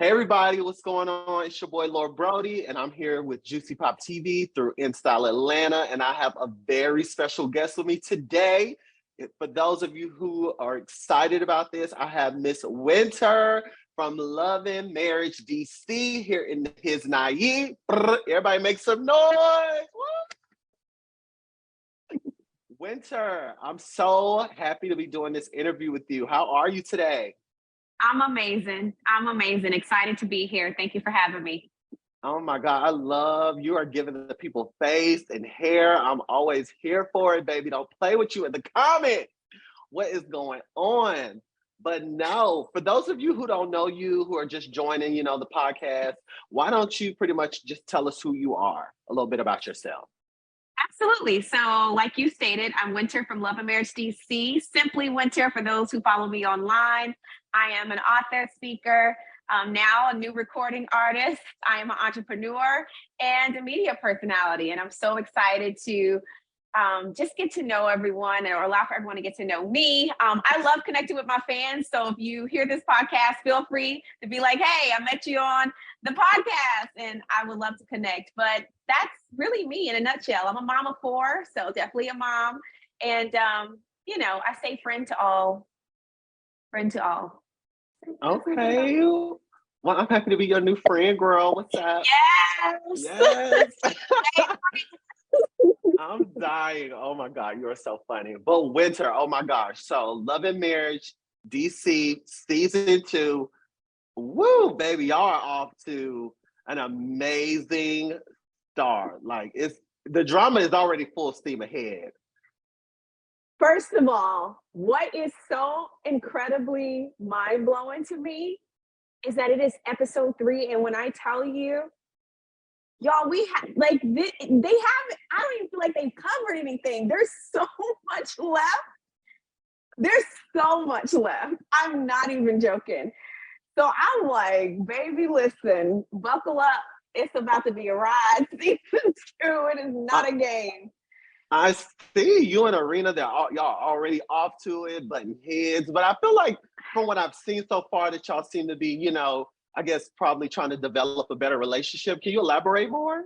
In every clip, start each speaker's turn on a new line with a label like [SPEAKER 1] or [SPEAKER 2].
[SPEAKER 1] Hey everybody, what's going on? It's your boy Lord Brody, and I'm here with JuicyPop TV through InStyle Atlanta, and I have a very special guest with me today. For those of you who are excited about this, I have Miss Winter from Love and Marriage DC here in his naive. Everybody make some noise. Woo! Winter, I'm so happy to be doing this interview with you. How are you today?
[SPEAKER 2] I'm amazing. I'm amazing. Excited to be here. Thank you for having me.
[SPEAKER 1] Oh my God, I love you are giving the people face and hair. I'm always here for it, baby. Don't play with you in the comments. What is going on? But no, for those of you who don't know you, who are just joining, the podcast, why don't you pretty much just tell us who you are, a little bit about yourself?
[SPEAKER 2] Absolutely. So, like you stated, I'm Winter from Love and Marriage DC. Simply Winter for those who follow me online. I am an author, speaker, now a new recording artist. I am an entrepreneur and a media personality. And I'm so excited to just get to know everyone or allow for everyone to get to know me. I love connecting with my fans. So if you hear this podcast, feel free to be like, hey, I met you on the podcast and I would love to connect. But that's really me in a nutshell. I'm a mom of four, so definitely a mom. And, I say friend to all. Friend to all.
[SPEAKER 1] Okay. Well, I'm happy to be your new friend, girl. What's up?
[SPEAKER 2] Yes.
[SPEAKER 1] Yes. I'm dying. Oh my God, you're so funny. But Winter, oh my gosh. So Love and Marriage, DC, season 2. Woo, baby, y'all are off to an amazing start. Like the drama is already full steam ahead.
[SPEAKER 2] First of all, what is so incredibly mind-blowing to me is that it is episode 3. And when I tell you, y'all, we have they haven't, I don't even feel like they've covered anything. There's so much left. There's so much left. I'm not even joking. So I'm like, baby, listen, buckle up. It's about to be a ride. Season 2, it is not a game.
[SPEAKER 1] I see you in Arena. Y'all already off to it, butting heads. But I feel like from what I've seen so far that y'all seem to be, I guess probably trying to develop a better relationship. Can you elaborate more?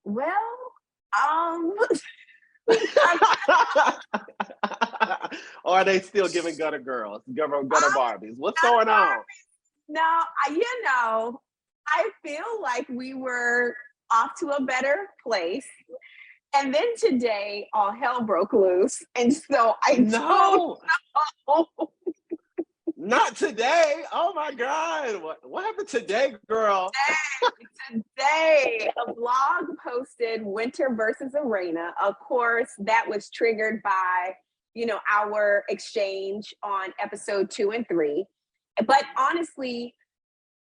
[SPEAKER 2] Well,
[SPEAKER 1] or are they still giving gutter girls, gutter Barbies? What's going on?
[SPEAKER 2] No, I feel like we were off to a better place. And then today, all hell broke loose. And so I don't know.
[SPEAKER 1] Not today. Oh my God. What happened today, girl?
[SPEAKER 2] Today, a blog posted Winter versus Arena. Of course, that was triggered by, our exchange on episode 2 and 3. But honestly,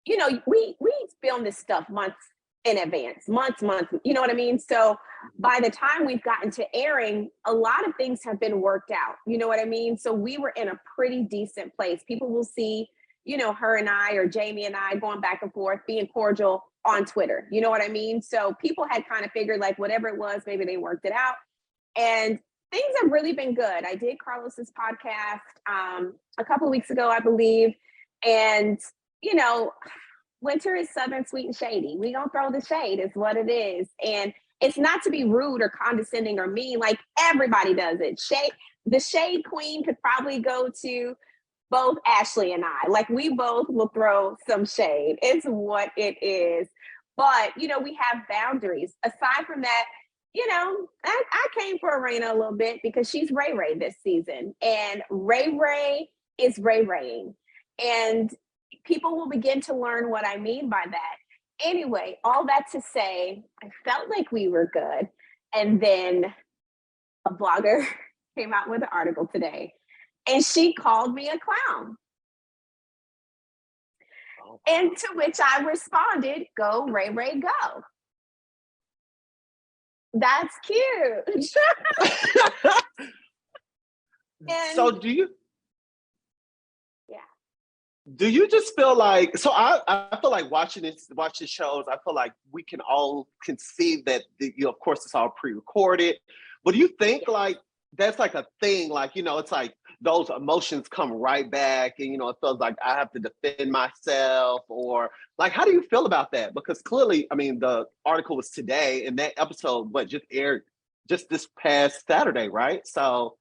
[SPEAKER 2] we film this stuff months in advance, months, you know what I mean? So by the time we've gotten to airing, a lot of things have been worked out. You know what I mean? So we were in a pretty decent place. People will see, her and I or Jamie and I going back and forth, being cordial on Twitter. You know what I mean? So people had kind of figured like whatever it was, maybe they worked it out. And things have really been good. I did Carlos's podcast a couple of weeks ago, I believe. And, Winter is Southern, sweet, and shady. We gonna throw the shade is what it is. And it's not to be rude or condescending or mean, like everybody does it. The shade queen could probably go to both Ashley and I. Like we both will throw some shade. It's what it is. But, we have boundaries. Aside from that, I came for Arena a little bit because she's Ray Ray this season. And Ray Ray is Ray Raying. And people will begin to learn what I mean by that. Anyway, all that to say, I felt like we were good. And then a blogger came out with an article today and she called me a clown. And to which I responded, go Ray Ray go. That's cute.
[SPEAKER 1] So do you just feel like, so I feel like watching shows, I feel like we can all conceive that, of course, it's all pre-recorded, but do you think like, that's like a thing, like, it's like those emotions come right back, and it feels like I have to defend myself, or like, how do you feel about that? Because clearly, I mean, the article was today, and that episode just aired just this past Saturday, right? So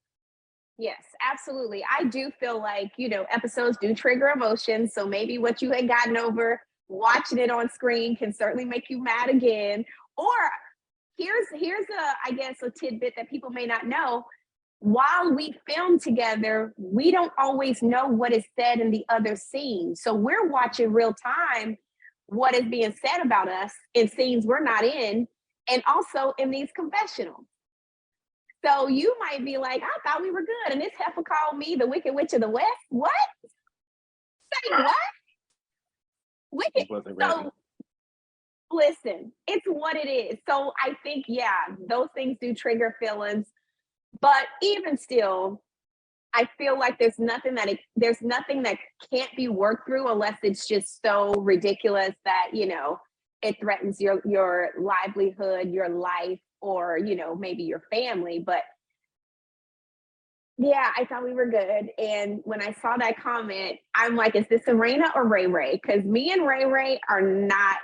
[SPEAKER 2] Yes, absolutely. I do feel like, episodes do trigger emotions. So maybe what you had gotten over watching it on screen can certainly make you mad again. Or here's I guess a tidbit that people may not know. While we film together, we don't always know what is said in the other scene. So we're watching real time what is being said about us in scenes we're not in, and also in these confessionals. So you might be like, I thought we were good. And this heifer called me the Wicked Witch of the West. What? Say what? Wicked.
[SPEAKER 1] wasn't ready.
[SPEAKER 2] So listen, it's what it is. So I think, yeah, those things do trigger feelings. But even still, I feel like there's nothing that can't be worked through unless it's just so ridiculous that, it threatens your livelihood, your life, or, maybe your family. But yeah, I thought we were good. And when I saw that comment, I'm like, is this Arena or Ray Ray? Because me and Ray Ray are not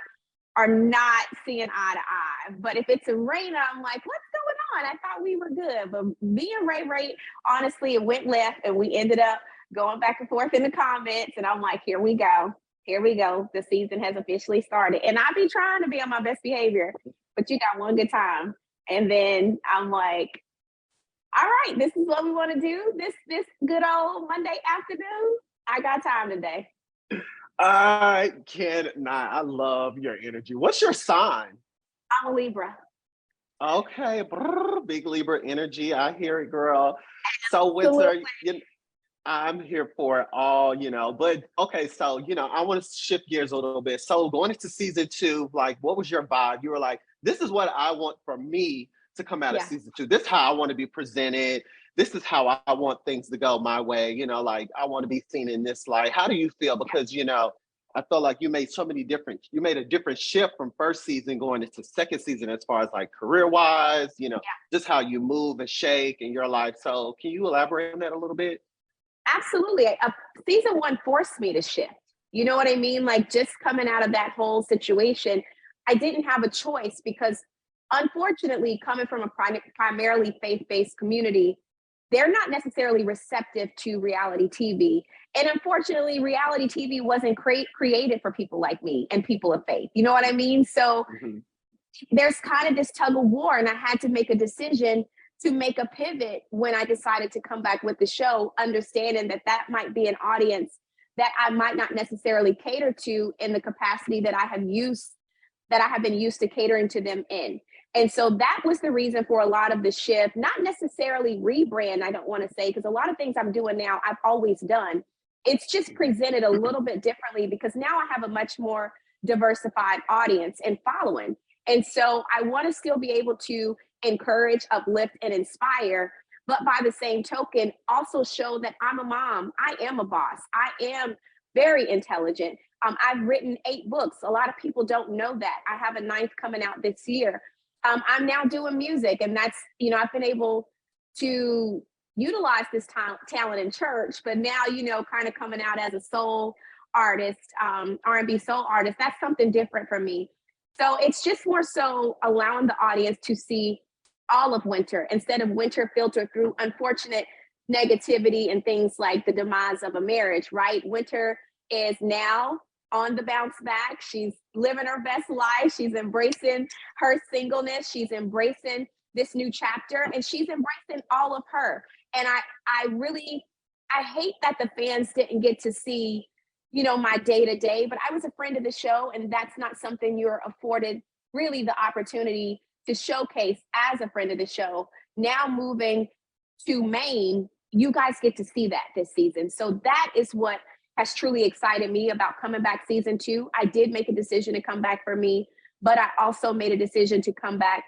[SPEAKER 2] seeing eye to eye. But if it's Arena, I'm like, what's going on? I thought we were good. But me and Ray Ray, honestly, it went left, and we ended up going back and forth in the comments. And I'm like, here we go. Here we go. The season has officially started. And I be trying to be on my best behavior, but you got one good time. And then I'm like, all right, this is what we want to do. This good old Monday afternoon. I got time today.
[SPEAKER 1] I cannot. I love your energy. What's your sign?
[SPEAKER 2] I'm a Libra.
[SPEAKER 1] Okay, big Libra energy. I hear it, girl. So, Winter, I'm here for it all, But okay, so I want to shift gears a little bit. So, going into season 2, like, what was your vibe? You were like, this is what I want from me to come out of season 2. This is how I want to be presented. This is how I want things to go my way. Like, I want to be seen in this light. How do you feel? Because I felt like you made a different shift from first season going into second season as far as like career wise, just how you move and shake in your life. So can you elaborate on that a little bit?
[SPEAKER 2] Absolutely. Season 1 forced me to shift. You know what I mean? Like, just coming out of that whole situation, I didn't have a choice because, unfortunately, coming from a primarily faith-based community, they're not necessarily receptive to reality TV. And unfortunately, reality TV wasn't created for people like me and people of faith. You know what I mean? So there's kind of this tug of war, and I had to make a decision to make a pivot when I decided to come back with the show, understanding that might be an audience that I might not necessarily cater to in the capacity that I have been used to catering to them in. And so that was the reason for a lot of the shift, not necessarily rebrand, I don't want to say, because a lot of things I'm doing now, I've always done. It's just presented a little bit differently because now I have a much more diversified audience and following. And so I want to still be able to encourage, uplift, and inspire, but by the same token, also show that I'm a mom. I am a boss. I am very intelligent. I've written 8 books. A lot of people don't know that. I have a 9th coming out this year. I'm now doing music, and that's, I've been able to utilize this talent in church, but now, kind of coming out as a soul artist, R&B soul artist, that's something different for me. So it's just more so allowing the audience to see all of Winter instead of Winter filtered through unfortunate negativity and things like the demise of a marriage, right? Winter is now on the bounce back. She's living her best life. She's embracing her singleness. She's embracing this new chapter, and she's embracing all of her. And I hate that the fans didn't get to see, my day-to-day, but I was a friend of the show, and that's not something you're afforded really the opportunity to showcase as a friend of the show. Now moving to Maine, you guys get to see that this season. So that is what has truly excited me about coming back season 2. I did make a decision to come back for me, but I also made a decision to come back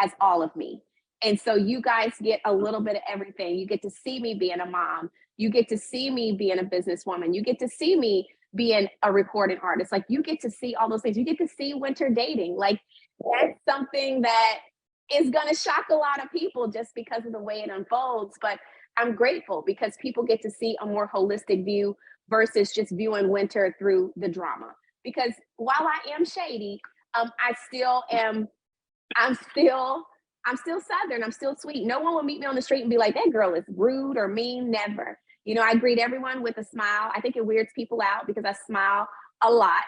[SPEAKER 2] as all of me. And so you guys get a little bit of everything. You get to see me being a mom. You get to see me being a businesswoman. You get to see me being a recording artist. Like, you get to see all those things. You get to see Winter dating. Like, that's something that is going to shock a lot of people just because of the way it unfolds. But I'm grateful because people get to see a more holistic view versus just viewing winter through the drama. Because while I am shady, I still am. I'm still. I'm still Southern. I'm still sweet. No one will meet me on the street and be like, "That girl is rude or mean." Never. I greet everyone with a smile. I think it weirds people out because I smile a lot.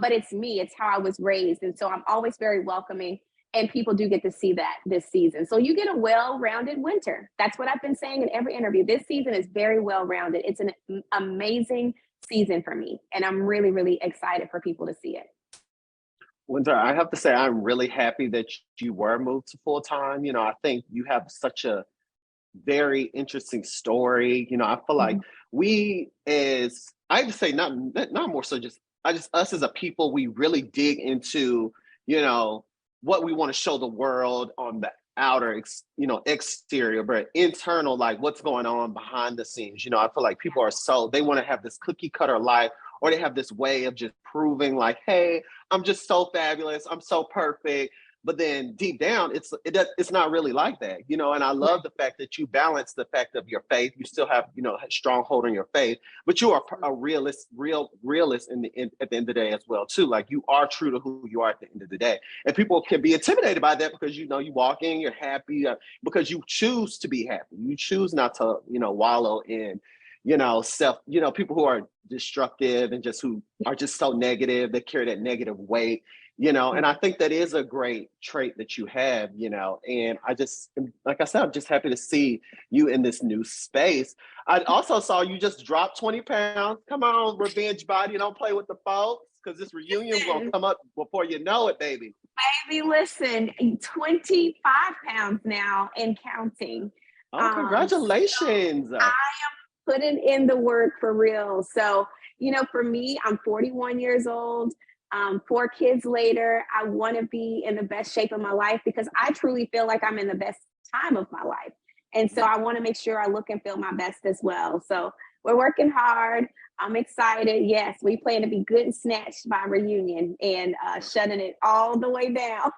[SPEAKER 2] But it's me. It's how I was raised, and so I'm always very welcoming. And people do get to see that this season. So you get a well-rounded winter. That's what I've been saying in every interview. This season is very well-rounded. It's an amazing season for me. And I'm really, really excited for people to see it.
[SPEAKER 1] Winter, I have to say, I'm really happy that you were moved to full time. I think you have such a very interesting story. I feel like we, as I just say, not more so, just us as a people, we really dig into, what we want to show the world on the outer, exterior, but internal, like what's going on behind the scenes. I feel like people they want to have this cookie cutter life, or they have this way of just proving like, hey, I'm just so fabulous, I'm so perfect. But then deep down, it's not really like that, and I love the fact that you balance the fact of your faith. You still have, a strong hold on your faith, but you are a realist at the end of the day as well, too. Like, you are true to who you are at the end of the day. And people can be intimidated by that because, you walk in, you're happy because you choose to be happy. You choose not to, wallow in, self, people who are destructive and who are just so negative, they carry that negative weight. And I think that is a great trait that you have, and I just, like I said, I'm just happy to see you in this new space. I also saw you just drop 20 pounds. Come on, revenge body, don't play with the folks, because this reunion will come up before you know it, baby.
[SPEAKER 2] Baby, listen, 25 pounds now and counting.
[SPEAKER 1] Oh, congratulations.
[SPEAKER 2] So I am putting in the work for real. So, for me, I'm 41 years old. 4 kids later, I want to be in the best shape of my life because I truly feel like I'm in the best time of my life. And so I want to make sure I look and feel my best as well. So we're working hard. I'm excited. Yes, we plan to be good and snatched by reunion and shutting it all the way down.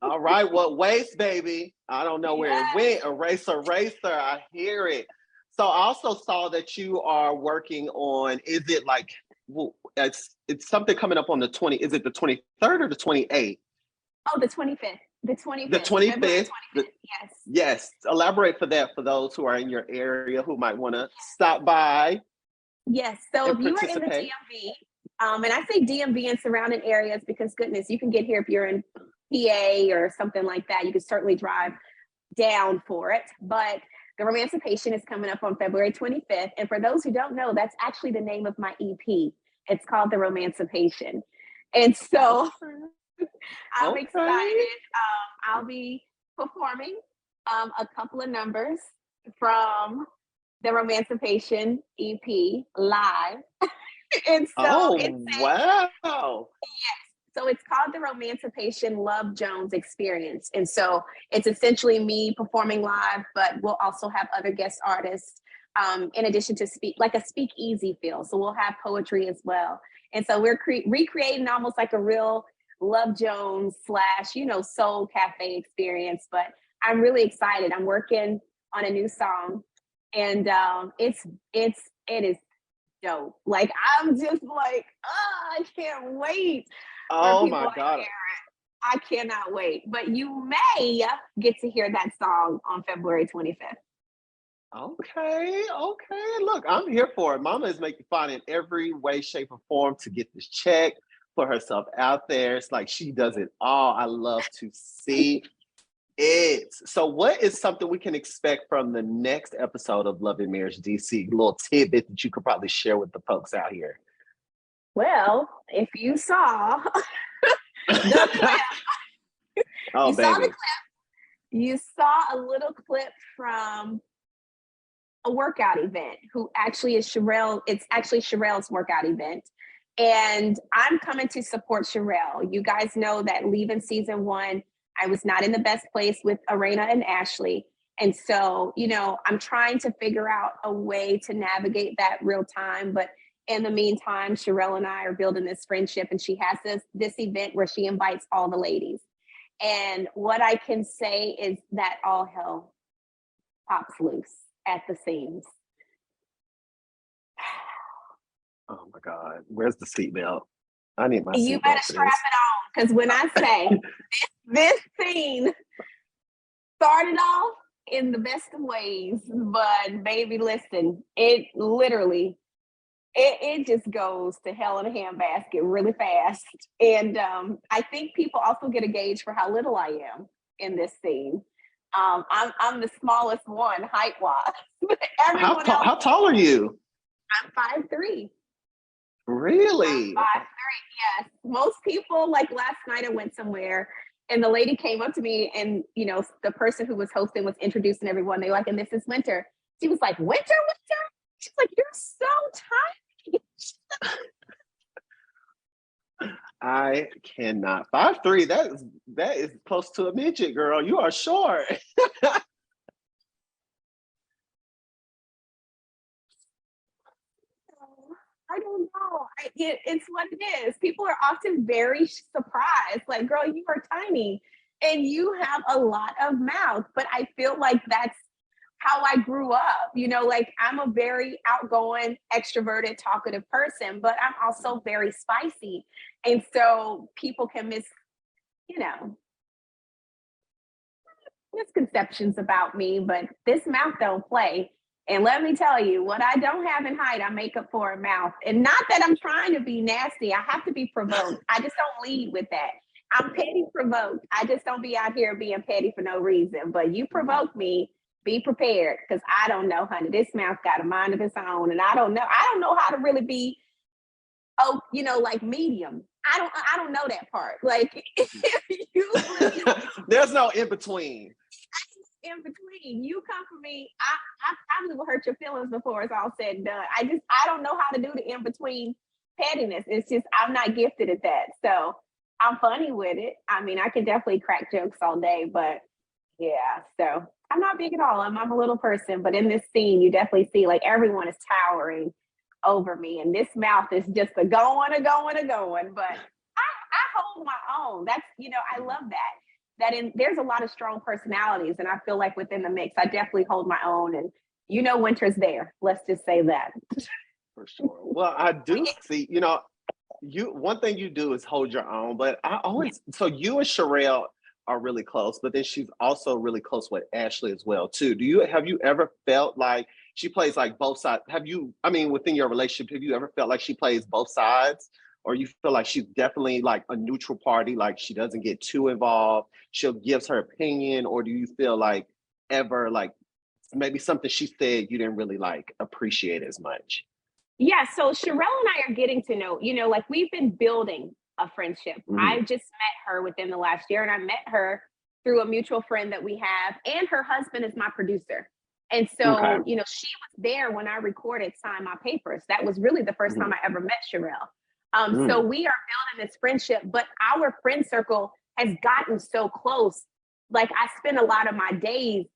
[SPEAKER 1] All right, what waste, baby? I don't know where it went. Eraser, I hear it. So I also saw that you are working on, is it like, well, it's something coming up on the 20, is it the 23rd or the 28th?
[SPEAKER 2] Oh, the 25th. The 25th.
[SPEAKER 1] The 25th.
[SPEAKER 2] Yes.
[SPEAKER 1] Yes. Elaborate for that for those who are in your area who might want to stop by.
[SPEAKER 2] Yes. So if you are in the DMV, and I say DMV and surrounding areas because goodness, you can get here if you're in PA or something like that. You can certainly drive down for it. But the Romancipation is coming up on February 25th. And for those who don't know, that's actually the name of my EP. It's called The Romancipation. And so I'm excited. I'll be performing a couple of numbers from the Romancipation EP live. And so
[SPEAKER 1] wow.
[SPEAKER 2] Yes. So it's called the Romancipation Love Jones Experience. And so it's essentially me performing live, but we'll also have other guest artists in addition to like a speakeasy feel. So we'll have poetry as well. And so we're recreating almost like a real Love Jones / soul cafe experience. But I'm really excited. I'm working on a new song and it is dope. Like, I'm just like, I can't wait.
[SPEAKER 1] Oh my God.
[SPEAKER 2] I cannot wait. But you may get to hear that song on February 25th.
[SPEAKER 1] Okay. Look, I'm here for it. Mama is making fun in every way, shape, or form to get this check, put herself out there. It's like she does it all. I love to see it. So what is something we can expect from the next episode of Love and Marriage DC? A little tidbit that you could probably share with the folks out here.
[SPEAKER 2] Well, if you saw the clip, saw the clip, you saw a little clip from a workout event who actually is Sherelle. It's actually Sherelle's workout event. And I'm coming to support Sherelle. You guys know that leaving season 1, I was not in the best place with Arena and Ashley. And so, I'm trying to figure out a way to navigate that real time. But in the meantime, Sherelle and I are building this friendship, and she has this event where she invites all the ladies. And what I can say is that all hell pops loose. at the seams.
[SPEAKER 1] Oh my God. Where's the seatbelt? I need my
[SPEAKER 2] You better
[SPEAKER 1] seatbelt for
[SPEAKER 2] strap
[SPEAKER 1] this.
[SPEAKER 2] it on, because when I say this scene started off in the best of ways, but baby, listen, it literally, it just goes to hell in a handbasket really fast. And I think people also get a gauge for how little I am in this scene. I'm the smallest one height wise. Everyone else,
[SPEAKER 1] How tall are you?
[SPEAKER 2] I'm 5'3".
[SPEAKER 1] Really?
[SPEAKER 2] 5'3", yes. Most people, like last night I went somewhere and the lady came up to me and, you know, the person who was hosting was introducing everyone. They were like, and this is Winter. She was like, Winter? She's like, you're so tiny.
[SPEAKER 1] I cannot. 5'3", that is close to a midget, girl. You are short.
[SPEAKER 2] I don't know. It's what it is. People are often very surprised. Like, girl, you are tiny and you have a lot of mouth. But I feel like that's how I grew up. You know, like I'm a very outgoing, extroverted, talkative person, but I'm also very spicy. And so people can you know, misconceptions about me, but this mouth don't play. And let me tell you, what I don't have in height, I make up for in mouth. And not that I'm trying to be nasty. I have to be provoked. I just don't lead with that. I'm petty provoked. I just don't be out here being petty for no reason. But you provoke me, be prepared, because I don't know, honey. This mouth got a mind of its own. And I don't know how to really be, oh, you know, like medium. I don't know that part. Like
[SPEAKER 1] There's no in between.
[SPEAKER 2] In between. You come for me, I probably will hurt your feelings before it's all said and done. I don't know how to do the in between pettiness. It's just I'm not gifted at that. So I'm funny with it. I mean, I can definitely crack jokes all day, but yeah. So I'm not big at all. I'm a little person, but in this scene, you definitely see like everyone is towering over me, and this mouth is just a going, a going, a going. But I hold my own. That's, you know, I love that there's a lot of strong personalities, and I feel like within the mix I definitely hold my own, and you know, Winter's there, let's just say that.
[SPEAKER 1] For sure. Well, I do see, you know, one thing you do is hold your own, but I always, so you and Sherelle are really close, but then she's also really close with Ashley as well too. Have you ever felt like she plays like both sides? I mean, within your relationship, have you ever felt like she plays both sides? Or you feel like she's definitely like a neutral party, like she doesn't get too involved, she'll gives her opinion? Or do you feel like ever like maybe something she said you didn't really like appreciate as much?
[SPEAKER 2] Yeah, so Sherelle and I are getting to know, you know, like we've been building a friendship. I just met her within the last year, and I met her through a mutual friend that we have, and her husband is my producer. And so,
[SPEAKER 1] Okay.
[SPEAKER 2] you know, she was there when I recorded Sign My Papers. That was really the first time I ever met Sherelle. So we are building this friendship, but our friend circle has gotten so close. Like I spend a lot of my days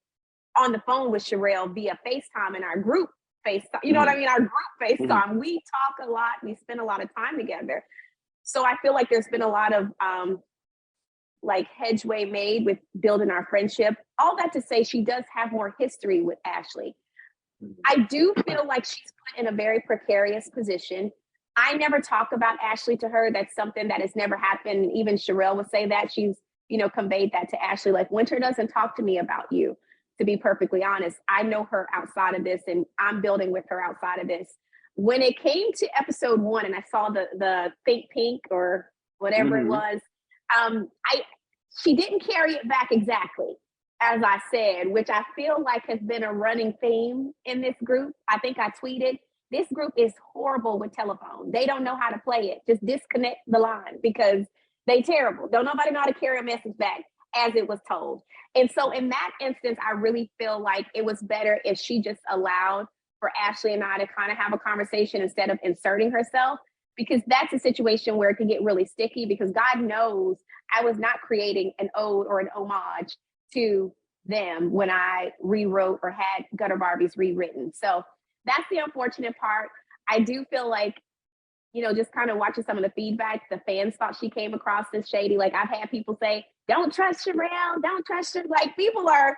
[SPEAKER 2] on the phone with Sherelle via FaceTime in our group FaceTime. You know what I mean? Our group FaceTime. We talk a lot. We spend a lot of time together. So I feel like there's been a lot of like hedgeway made with building our friendship. All that to say, she does have more history with Ashley. I do feel like she's put in a very precarious position. I never talk about Ashley to her. That's something that has never happened. Even Sherelle would say that. She's, you know, conveyed that to Ashley. Like, Winter doesn't talk to me about you, to be perfectly honest. I know her outside of this, and I'm building with her outside of this. When it came to episode 1 and I saw the Think Pink or whatever it was, she didn't carry it back exactly as I said, which I feel like has been a running theme in this group. I think I tweeted, this group is horrible with telephone. They don't know how to play it. Just disconnect the line because they terrible. Don't nobody know how to carry a message back as it was told. And so in that instance, I really feel like it was better if she just allowed for Ashley and I to kind of have a conversation instead of inserting herself, because that's a situation where it could get really sticky, because God knows I was not creating an ode or an homage to them when I rewrote or had Gutter Barbies rewritten. So that's the unfortunate part. I do feel like, you know, just kind of watching some of the feedback, the fans thought she came across as shady. Like I've had people say, don't trust Sherelle, don't trust her. Like people are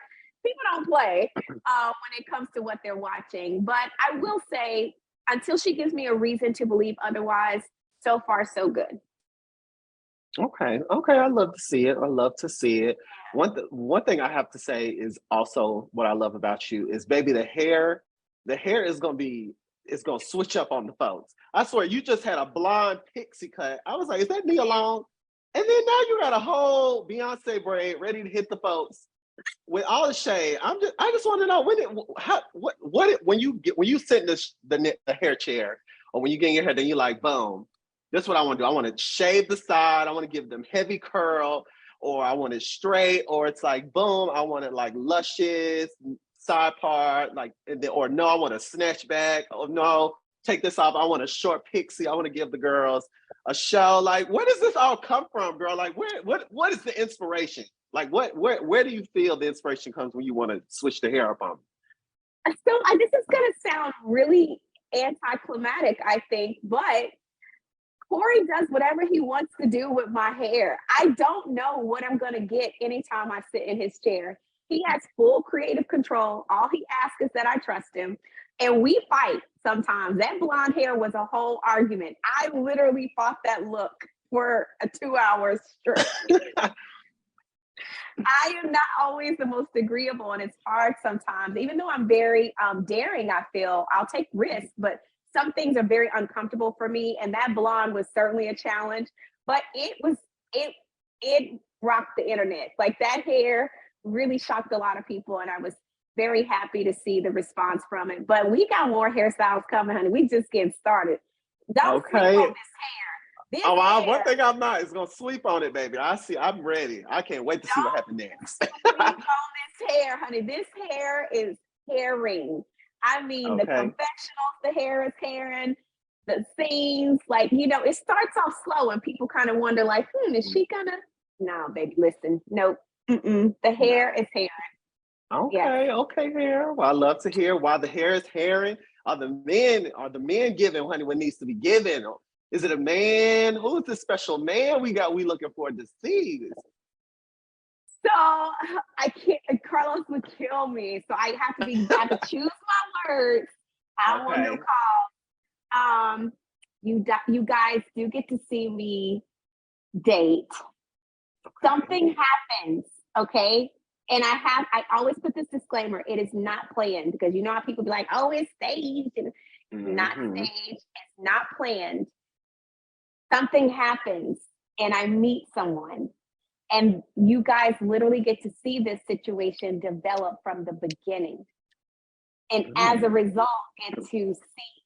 [SPEAKER 2] people don't play when it comes to what they're watching. But I will say, until she gives me a reason to believe otherwise, so far so good.
[SPEAKER 1] Okay, okay, I love to see it. I love to see it. One thing I have to say is also what I love about you is, baby, the hair is gonna be, it's gonna switch up on the folks. I swear, you just had a blonde pixie cut. I was like, is that me alone? And then now you got a whole Beyonce braid ready to hit the folks with all the shade. I just want to know when it, how, when you sit in the hair chair, or when you get in your hair, then you like, boom. This is what I want to do. I want to shave the side. I want to give them heavy curl, or I want it straight, or it's like boom. I want it like luscious side part, like, or no, I want a snatch back. Oh no, take this off. I want a short pixie. I want to give the girls a show. Like, where does this all come from, girl? Like, what is the inspiration? Like, where do you feel the inspiration comes when you want to switch the hair up on?
[SPEAKER 2] So this is going to sound really anticlimactic, I think, but Corey does whatever he wants to do with my hair. I don't know what I'm going to get anytime I sit in his chair. He has full creative control. All he asks is that I trust him. And we fight sometimes. That blonde hair was a whole argument. I literally fought that look for 2 hours straight. I am not always the most agreeable, and it's hard sometimes. Even though I'm very daring, I feel I'll take risks, but some things are very uncomfortable for me, and that blonde was certainly a challenge. But it rocked the internet. Like, that hair really shocked a lot of people, and I was very happy to see the response from it. But we got more hairstyles coming, honey. We just getting started. Don't sleep on this hair.
[SPEAKER 1] One thing I'm not is gonna sleep on it, baby. I'm ready. I can't wait to see what happens next.
[SPEAKER 2] Sleep on this hair, honey. This hair is herring. I mean, the confessionals, the hair is herring. The scenes, like, it starts off slow, and people kind of wonder, like, is she gonna? No, baby, listen, nope. The hair is herring.
[SPEAKER 1] Okay, yes. Okay, hair. Well, I love to hear why the hair is herring. Are the men giving, honey, what needs to be given? Is it a man? Who is this special man we looking forward to see?
[SPEAKER 2] So I can't, Carlos would kill me. So I have to choose my words. I don't want no call. You guys do get to see me date. Something happens, okay? And I always put this disclaimer: it is not planned, because you know how people be like, oh, it's staged. And not staged, it's not planned. Something happens and I meet someone, and you guys literally get to see this situation develop from the beginning. And as a result, get to see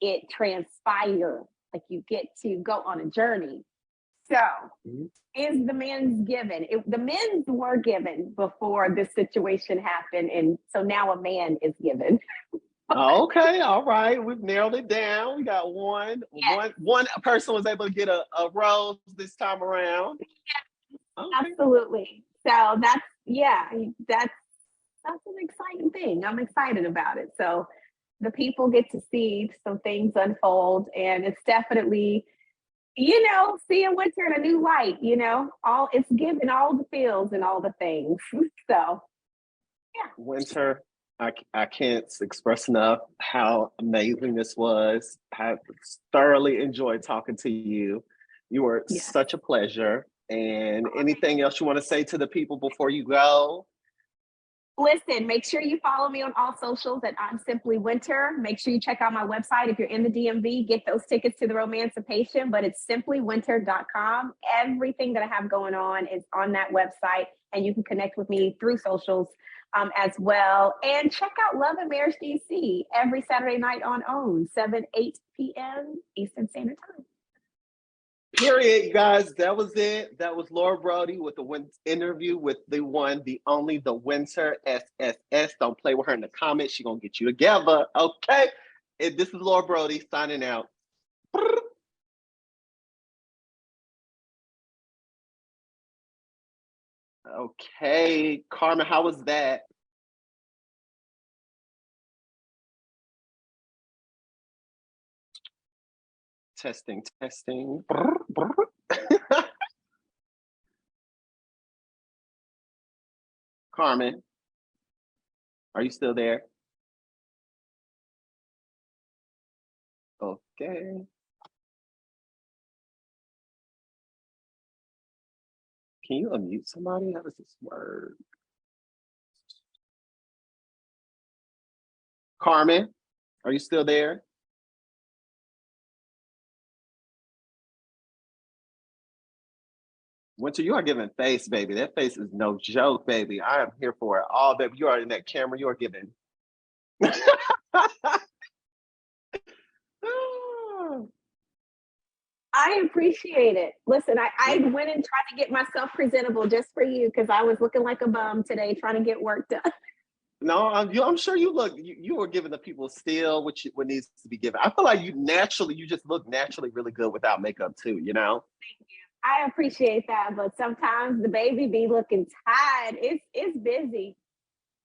[SPEAKER 2] it transpire. Like, you get to go on a journey. So is the men's given? The men's were given before this situation happened. And so now a man is given.
[SPEAKER 1] Okay, all right. We've narrowed it down. We got one. Yes. One person was able to get a rose this time around.
[SPEAKER 2] Yes, okay. Absolutely. So that's an exciting thing. I'm excited about it. So the people get to see some things unfold, and it's definitely, seeing winter in a new light. It's giving all the feels and all the things. So yeah.
[SPEAKER 1] Winter. I can't express enough how amazing this was. I thoroughly enjoyed talking to you. You were such a pleasure. And anything else you want to say to the people before you go?
[SPEAKER 2] Listen, make sure you follow me on all socials at I'm Simply Winter. Make sure you check out my website. If you're in the DMV, get those tickets to the Romancipation, but it's simplywinter.com. Everything that I have going on is on that website, and you can connect with me through socials as well. And check out Love and Marriage DC every Saturday night on OWN, 8 p.m. Eastern Standard Time.
[SPEAKER 1] Period, you guys. That was it. That was Laura Brody with the interview with the one, the only, the Winter SSS. Don't play with her in the comments. She's going to get you together. Okay. This is Laura Brody signing out. Okay. Carmen, how was that? Testing. Carmen. Are you still there? Okay. Can you unmute somebody? How does this work? Carmen, are you still there? Winter, you are giving face, baby. That face is no joke, baby. I am here for it all, baby. You are in that camera. You are giving.
[SPEAKER 2] I appreciate it. Listen, I went and tried to get myself presentable just for you because I was looking like a bum today trying to get work done.
[SPEAKER 1] No, I'm sure you look. You are giving the people still what needs to be given. I feel like you just look naturally really good without makeup too. You know.
[SPEAKER 2] Thank you. I appreciate that, but sometimes the baby be looking tired. It's busy.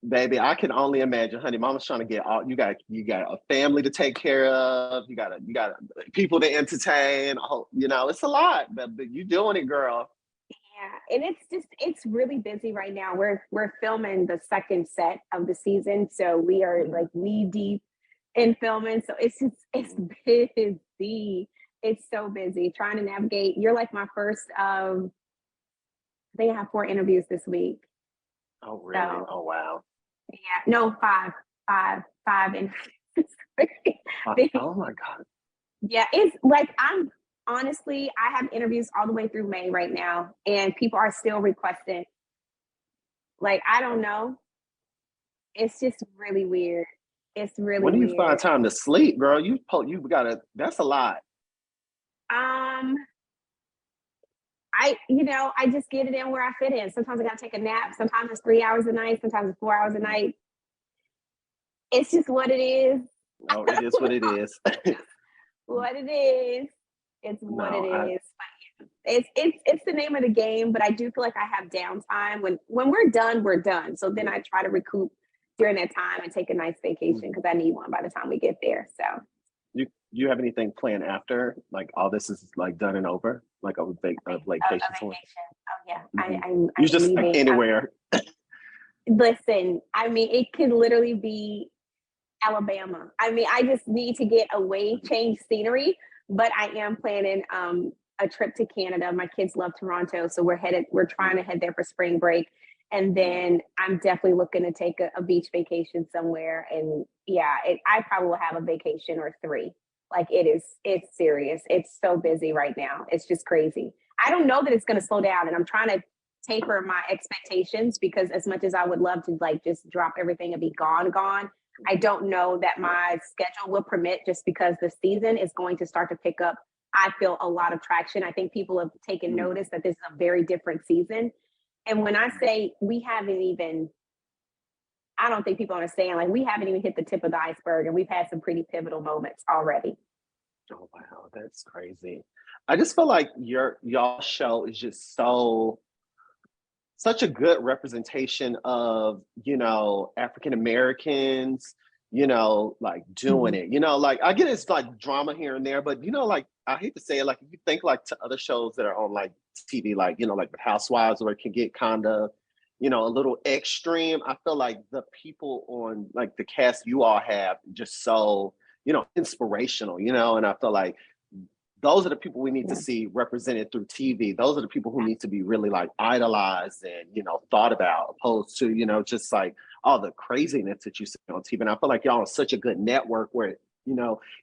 [SPEAKER 1] Baby, I can only imagine, honey. Mama's trying to get all you got a family to take care of. You got people to entertain. You know, it's a lot, but you doing it, girl.
[SPEAKER 2] Yeah, and it's really busy right now. We're filming the second set of the season, so we are like knee deep in filming. So it's busy. It's so busy trying to navigate. You're like my first I think I have 4 interviews this week.
[SPEAKER 1] Oh, really?
[SPEAKER 2] So
[SPEAKER 1] Oh, wow.
[SPEAKER 2] yeah, no, five interviews.
[SPEAKER 1] Oh my God.
[SPEAKER 2] Yeah, it's like I'm honestly, I have interviews all the way through May right now, and people are still requesting. Like, I don't know. It's just really weird. It's really
[SPEAKER 1] When do you find
[SPEAKER 2] weird.
[SPEAKER 1] time to sleep, girl? You gotta. That's a lot.
[SPEAKER 2] Um, I just get it in where I fit in. Sometimes I gotta take a nap. Sometimes it's 3 hours a night. Sometimes it's 4 hours a night. It's just what it is.
[SPEAKER 1] Oh, it is what it is.
[SPEAKER 2] What it is. It's what it
[SPEAKER 1] No,
[SPEAKER 2] is. But yeah, it's the name of the game. But I do feel like I have downtime when we're done. We're done. So then I try to recoup during that time and take a nice vacation because I need one by the time we get there. So
[SPEAKER 1] you have anything planned after like all this is like done and over, like a vacation somewhere?
[SPEAKER 2] vacation. Oh yeah,
[SPEAKER 1] Mhm. You
[SPEAKER 2] I'm
[SPEAKER 1] just like
[SPEAKER 2] leaving.
[SPEAKER 1] anywhere.
[SPEAKER 2] Listen, I mean, it could literally be Alabama. I mean, I just need to get away, change scenery. But I am planning a trip to Canada. My kids love Toronto, so we're trying to head there for spring break. And then I'm definitely looking to take a beach vacation somewhere. And yeah, I probably will have a vacation or 3. Like it's serious. It's so busy right now. It's just crazy. I don't know that it's going to slow down, and I'm trying to taper my expectations because as much as I would love to like just drop everything and be gone, I don't know that my schedule will permit just because the season is going to start to pick up. I feel a lot of traction. I think people have taken notice that this is a very different season. And when I say we haven't even, I don't think people understand, like we haven't even hit the tip of the iceberg and we've had some pretty pivotal moments already.
[SPEAKER 1] Oh wow, that's crazy. I just feel like y'all show is just such a good representation of African Americans, like doing
[SPEAKER 2] Mhm.
[SPEAKER 1] it. Like I get it's like drama here and there, but like I hate to say it, like if you think like to other shows that are on like TV, like like the Housewives, where it can get kind of a little extreme. I feel like the people on like the cast you all have just so inspirational, and I feel like those are the people we need to
[SPEAKER 2] Yeah.
[SPEAKER 1] see represented through TV. Those are the people who need to be really like idolized and thought about, opposed to just like all the craziness that you see on TV. And I feel like y'all are such a good network where it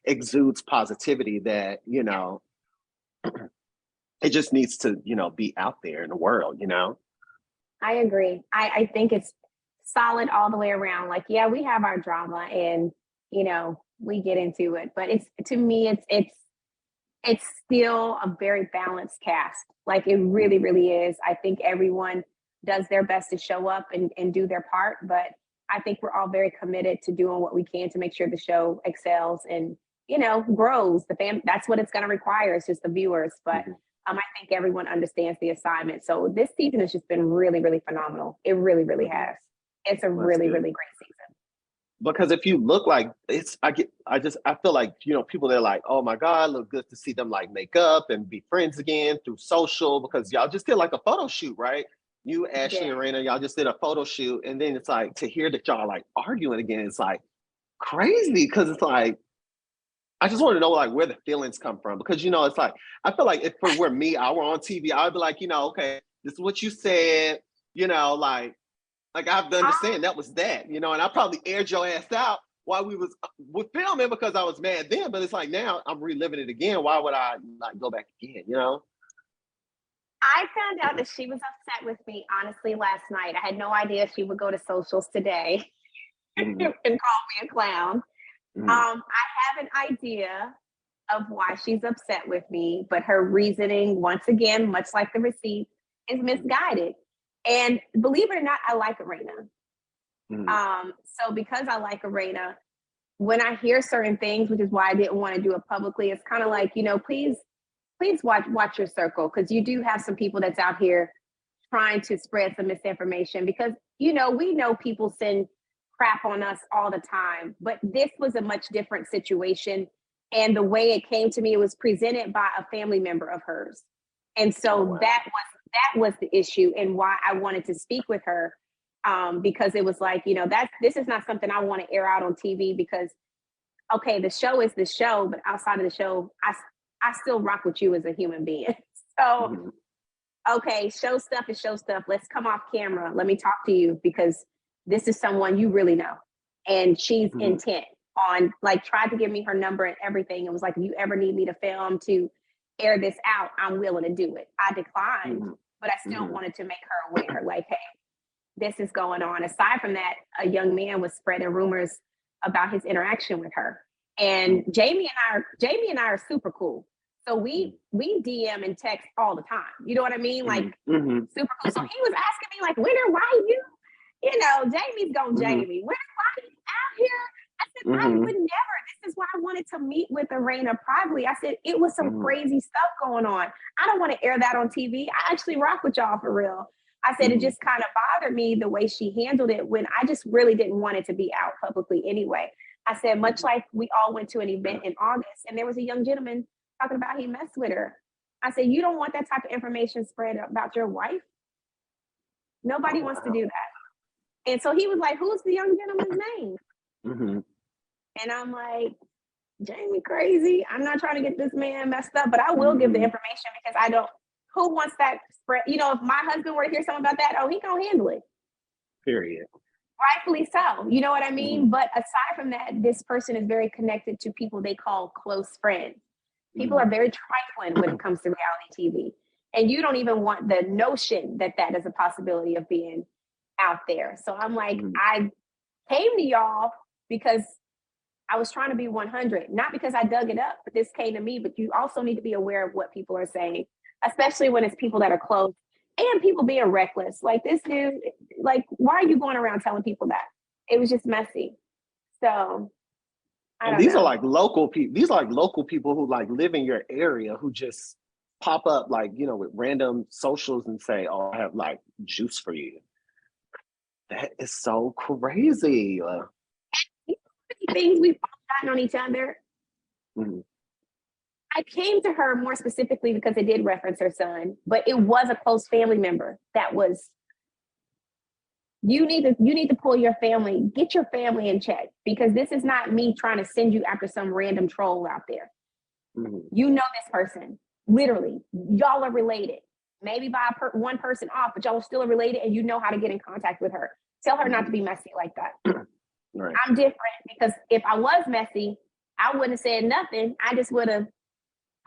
[SPEAKER 1] exudes positivity that it just needs to be out there in the world.
[SPEAKER 2] I agree. I think it's solid all the way around. Like, yeah, we have our drama and, we get into it, but it's to me, it's still a very balanced cast. Like it really, really is. I think everyone does their best to show up and do their part, but I think we're all very committed to doing what we can to make sure the show excels and, grows. That's what it's going to require. It's just the viewers. But
[SPEAKER 1] Mhm.
[SPEAKER 2] I think everyone understands the assignment. So this season has just been really, really phenomenal. It really, really
[SPEAKER 1] Mhm.
[SPEAKER 2] has. It's a
[SPEAKER 1] Well, that's
[SPEAKER 2] really,
[SPEAKER 1] good.
[SPEAKER 2] really great season.
[SPEAKER 1] Because if you look like I feel like people, they're like, oh my god, look good to see them like make up and be friends again through social, because y'all just did like a photo shoot, right? You, Ashley, and Raina, y'all just did a photo shoot, and then it's like to hear that y'all like arguing again. It's like crazy because it's like I just want to know like where the feelings come from because it's like I feel like if it were me, I were on TV, I would be like, okay, this is what you said, like I have to understand that was that, and I probably aired your ass out while we was filming because I was mad then, but it's like now I'm reliving it again. Why would I like go back again,
[SPEAKER 2] I found out that she was upset with me, honestly, last night. I had no idea she would go to socials today and call me a clown. I have an idea of why she's upset with me, but her reasoning, once again, much like the receipt, is misguided. And believe it or not, I like Arena. So because I like Arena, when I hear certain things, which is why I didn't want to do it publicly, it's kind of like, please watch your circle, because you do have some people that's out here trying to spread some misinformation because, we know people send crap on us all the time, but this was a much different situation. And the way it came to me, it was presented by a family member of hers. And so that was the issue and why I wanted to speak with her, because it was like, this is not something I want to air out on TV because, okay, the show is the show, but outside of the show, I still rock with you as a human being. So, okay, show stuff is show stuff. Let's come off camera. Let me talk to you because this is someone you really know. And she's intent on, like, tried to give me her number and everything. It was like, if you ever need me to film to air this out, I'm willing to do it. I declined, but I still wanted to make her aware, like, hey, this is going on. Aside from that, a young man was spreading rumors about his interaction with her. And Jamie and I are super cool. So we DM and text all the time. You know what I mean? Like super cool. So he was asking me like, Winter, why you? Jamie's going Jamie. Why are you out here? I said, I would never. This is why I wanted to meet with Arena privately. I said, it was some crazy stuff going on. I don't want to air that on TV. I actually rock with y'all for real. I said, it just kind of bothered me the way she handled it when I just really didn't want it to be out publicly anyway. I said, much like we all went to an event in August and there was a young gentleman talking about he messed with her. I said, you don't want that type of information spread about your wife? Nobody wants to do that. And so he was like, who's the young gentleman's name? And I'm like, Jamie crazy. I'm not trying to get this man messed up, but I will give the information because who wants that spread? If my husband were to hear something about that, he gonna handle it.
[SPEAKER 1] Period.
[SPEAKER 2] Rightfully so. You know what I mean? But aside from that, this person is very connected to people they call close friends. People are very trifling when it comes to reality TV. And you don't even want the notion that is a possibility of being out there. So I'm like, I came to y'all because I was trying to be 100, not because I dug it up, but this came to me. But you also need to be aware of what people are saying, especially when it's people that are close and people being reckless. Like this dude, like, why are you going around telling people that? It was just messy. So
[SPEAKER 1] and these are like local people. These are like local people who like live in your area who just pop up like, with random socials and say, oh, I have like juice for you. That is so crazy.
[SPEAKER 2] Things we've gotten on each other. I came to her more specifically because it did reference her son, but it was a close family member that was, you need to pull your family, get your family in check, because this is not me trying to send you after some random troll out there. You know this person, literally. Y'all are related. Maybe by one person off, but y'all are still related and you know how to get in contact with her. Tell her not to be messy like that. Right. I'm different because if I was messy, I wouldn't have said nothing. I just would have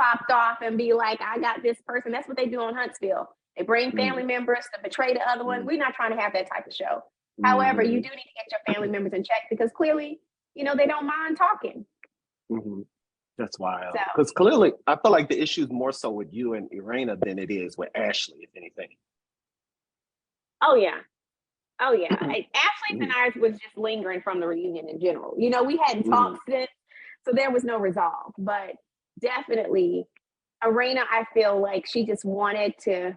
[SPEAKER 2] popped off and be like, I got this person. That's what they do on Huntsville. They bring family members to betray the other one. We're not trying to have that type of show. However, you do need to get your family members in check because clearly, they don't mind talking.
[SPEAKER 1] That's wild. Because clearly, I feel like the issue is more so with you and Irena than it is with Ashley, if anything.
[SPEAKER 2] Oh, yeah. Ashley and I was just lingering from the reunion in general. We hadn't talked since, so there was no resolve. But definitely, Irena, I feel like she just wanted to,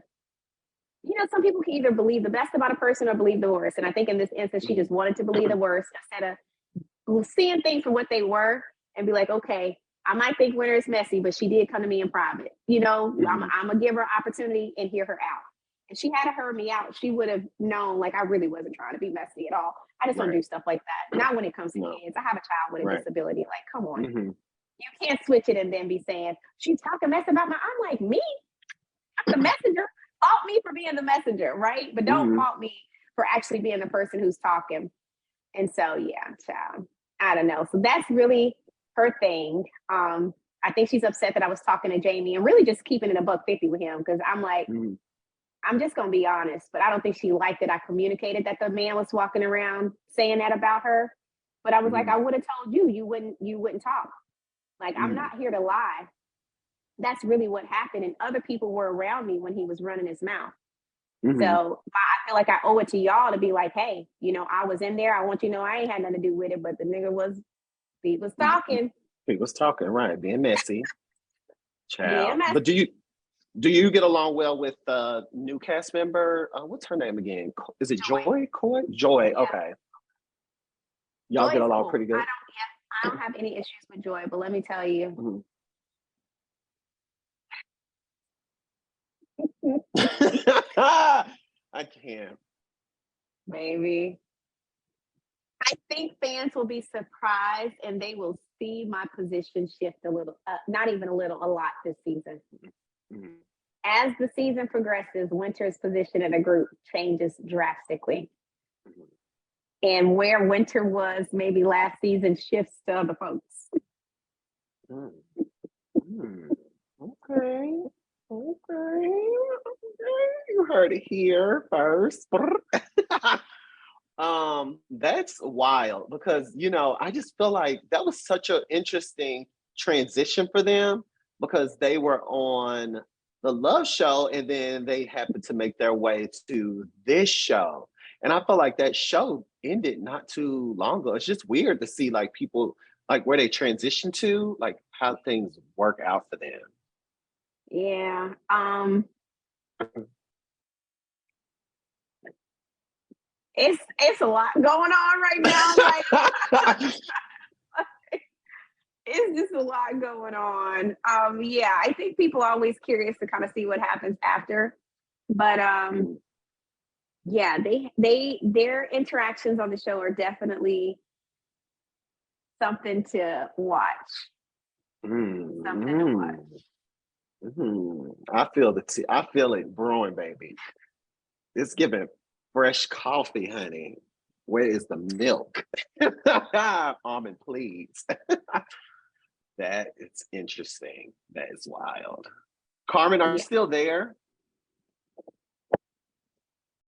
[SPEAKER 2] some people can either believe the best about a person or believe the worst. And I think in this instance, she just wanted to believe the worst instead of seeing things for what they were and be like, okay, I might think Winter is messy, but she did come to me in private. I'm going to give her opportunity and hear her out. if she had heard me out, she would have known like I really wasn't trying to be messy at all. I just don't do stuff like that. Not when it comes to kids. I have a child with a disability. Like, come on. You can't switch it and then be saying, she's talking mess about my, I'm like, me? I'm the messenger. Fault me for being the messenger, right? But don't fault me for actually being the person who's talking. And so, yeah, child, I don't know. So that's really her thing. I think she's upset that I was talking to Jamie and really just keeping it a $150 with him. Cause I'm like, I'm just going to be honest, but I don't think she liked that I communicated that the man was walking around saying that about her. But I was like, I would have told you, you wouldn't talk. Like, I'm not here to lie. That's really what happened. And other people were around me when he was running his mouth. So I feel like I owe it to y'all to be like, hey, you know, I was in there. I want you to know I ain't had nothing to do with it, but the nigga he was talking.
[SPEAKER 1] He was talking, right? Being messy. Child.
[SPEAKER 2] Being messy.
[SPEAKER 1] But do you get along well with new cast member? What's her name again? Is it Joy? Joy. Yeah. Okay. Y'all
[SPEAKER 2] Joy's
[SPEAKER 1] get along
[SPEAKER 2] cool.
[SPEAKER 1] pretty good.
[SPEAKER 2] I don't have any issues with Joy, but let me tell you.
[SPEAKER 1] I can't.
[SPEAKER 2] Maybe. I think fans will be surprised and they will see my position shift a little, not even a little, a lot this season. As the season progresses, Winter's position in a group changes drastically. And where Winter was maybe last season shifts to other folks. Okay. You heard it here first. That's wild because, you know, I just feel like that was such an interesting transition for them because they were on the Love Show and then they happened to make their way to this show. And I feel like that show ended not too long ago. It's just weird to see like people like where they transition to, like how things work out for them. Yeah. It's a lot going on right now. Like, it's just a lot going on. Yeah, I think people are always curious to kind of see what happens after. But yeah, their interactions on the show are definitely something to watch. Something to watch.
[SPEAKER 1] I feel I feel it brewing, baby. It's giving fresh coffee, honey. Where is the milk? Almond, please. That is interesting. That is wild. Carmen, are you still there?